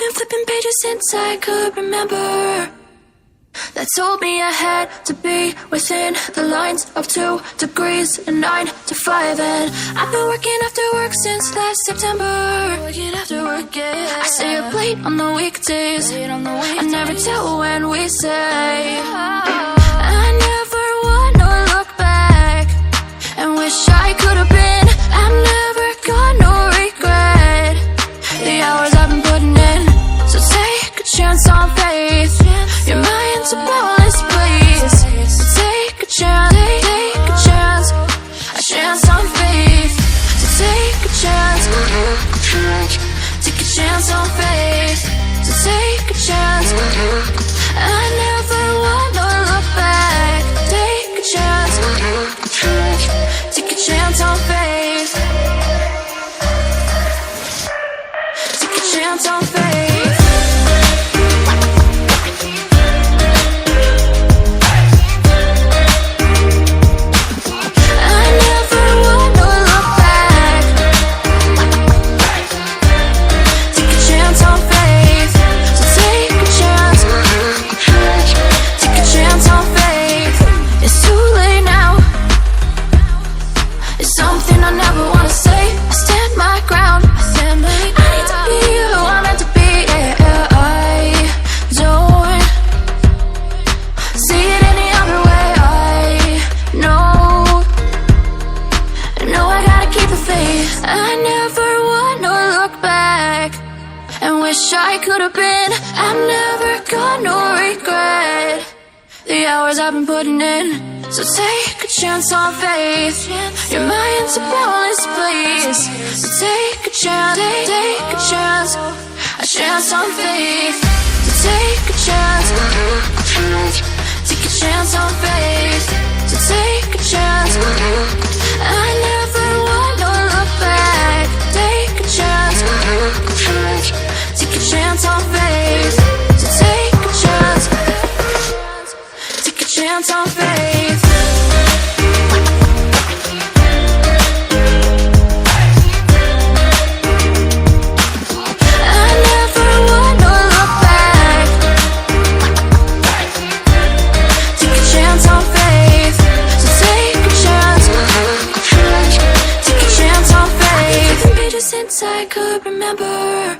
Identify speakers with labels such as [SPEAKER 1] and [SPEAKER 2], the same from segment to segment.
[SPEAKER 1] been flipping pages since I could remember, that told me I had to be within the lines of 2 degrees and 9 to 5. And I've been working after work since last September. Working after work, yeah. I stay up late on the weekdays. I never tell when we say. I never wanna look back and wish I could have been. I've never got no regret the hours I've been putting in. So take a chance on faith. Your mind's a boundless place. So take a chance, take a chance, a chance on faith. So take a chance, take a chance on faith. So take a chance. I never wanna look back. Take a chance, take a chance on faith. Take a chance on faith. I could have been. I've never got no regret the hours I've been putting in. So take a chance on faith. Your mind's a boundless place. So take a chance, take a chance, a chance on faith. So take a chance, take a chance on faith. So take a chance. I never wanna look back. Take a chance, take a chance on faith. So take a chance, take a chance on faith. I never wanna look back. Take a chance on faith. So take a chance, take a chance on faith. Pages since I could remember,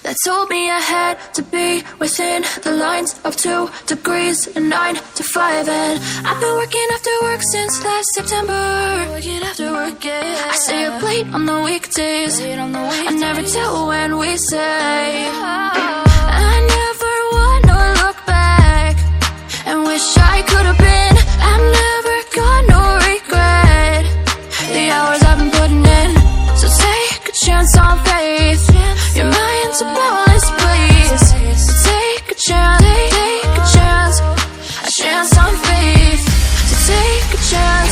[SPEAKER 1] that told me I had to be within the lines of 2 degrees and 9 to 5. And I've been working after work since last September. Working after work, yeah. I stay up late on the weekdays. I never tell when we say. I never wanna look back and wish I could have been. I've never got no regret the hours I've been putting in. So take a chance on faith. Your mind's a boundless place. So take a chance, take a chance, a chance on faith. So take a chance,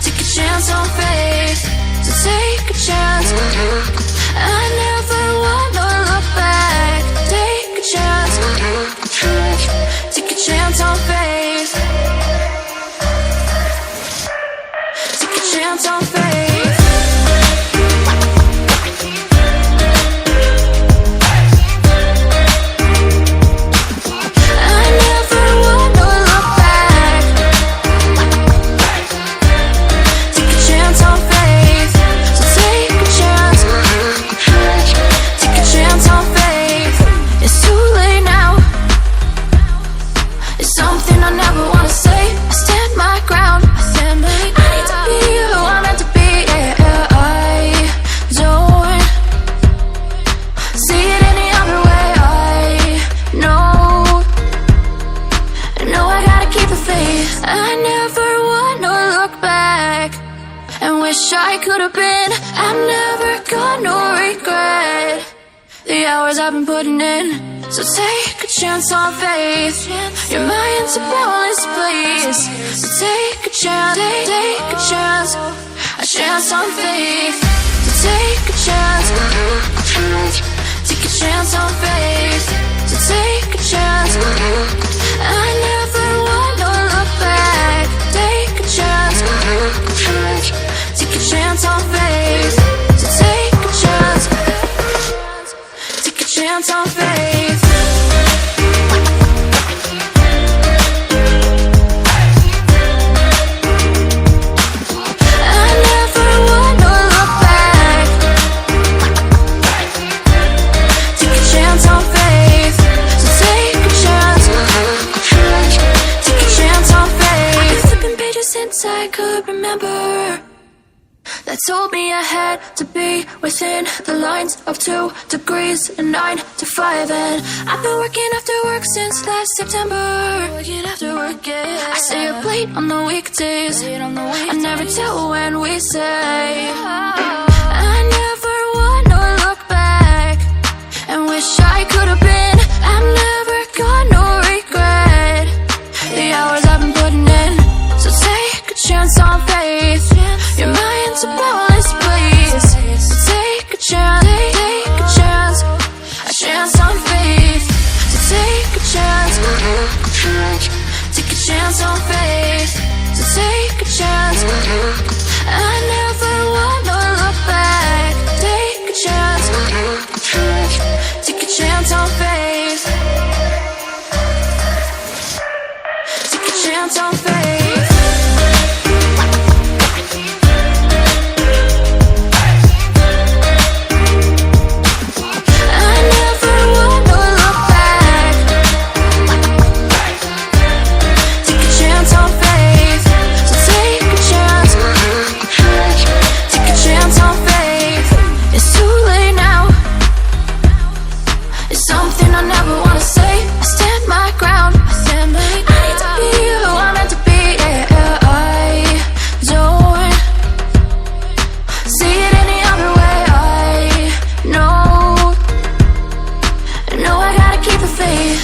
[SPEAKER 1] take a chance on faith. So take a chance. I never wanna look back. Take a chance, take a chance on faith. Take a chance on faith. I never wanna look back and wish I could have been. I've never got no regret the hours I've been putting in. So take a chance on faith. Your mind's a boundless place. So take a chance, take a chance, a chance on faith. So take a chance, take a chance on faith. So take a chance. I never wanna look back. Take a chance, take a chance on faith. So take a chance, chance on faith. I never wanna look back. Take a chance on faith. So take a chance. Take a chance on faith. I've been flipping pages since I could remember. That told me I had to be within the lines of 2 degrees and 9 to 5. And I've been working after work since last September. Working after work, yeah. I stay up late on the weekdays. I never tell when we say. I never wanna look back and wish I could have been. I've never got no regret. The hours I've been putting in. So take a chance on faith. Your mind's a boundless place. So take a chance, take a chance on faith. So take a chance, take a chance on faith. So take a chance. I never wanna look back. Take a chance, take a chance on faith. Take a chance on faith.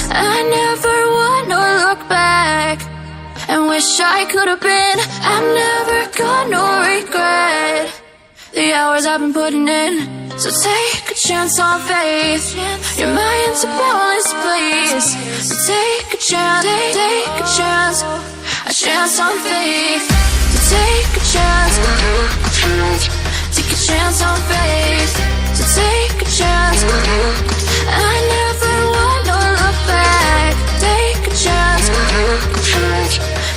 [SPEAKER 1] I never wanna look back and wish I could have been. I've never got no regret. The hours I've been putting in. So take a chance on faith. Your mind's a boundless place. So take a chance, take a chance on faith. So take a chance, take a chance on faith. So take a chance. I never wanna look back. Take a chance,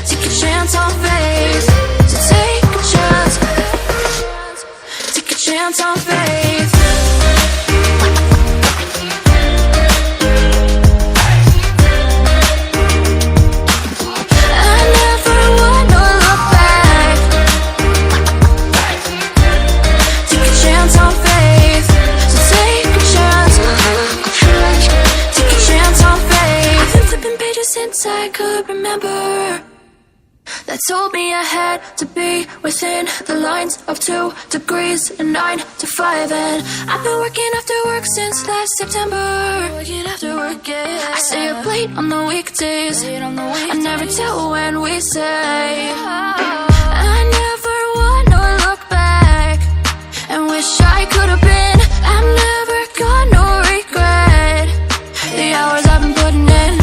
[SPEAKER 1] take a chance on faith. So take a chance, take a chance on faith. I never wanna look back. Take a chance on faith. So take a chance, take a chance on faith. I've been flipping pages since I could remember. That told me I had to be within the lines of 2 degrees and 9 to 5. And I've been working after work since last September. Working after work, yeah. I stay up late on the weekdays. I never tell when we say. I never wanna look back and wish I could have been. I've never got no regret. The hours I've been putting in.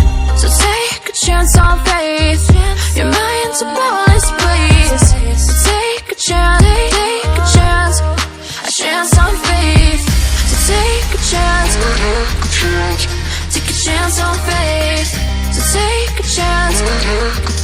[SPEAKER 1] So take a chance on faith. Your mind's a boundless place. So take a chance, take a chance on faith. So take a chance, take a chance on faith. So take a chance.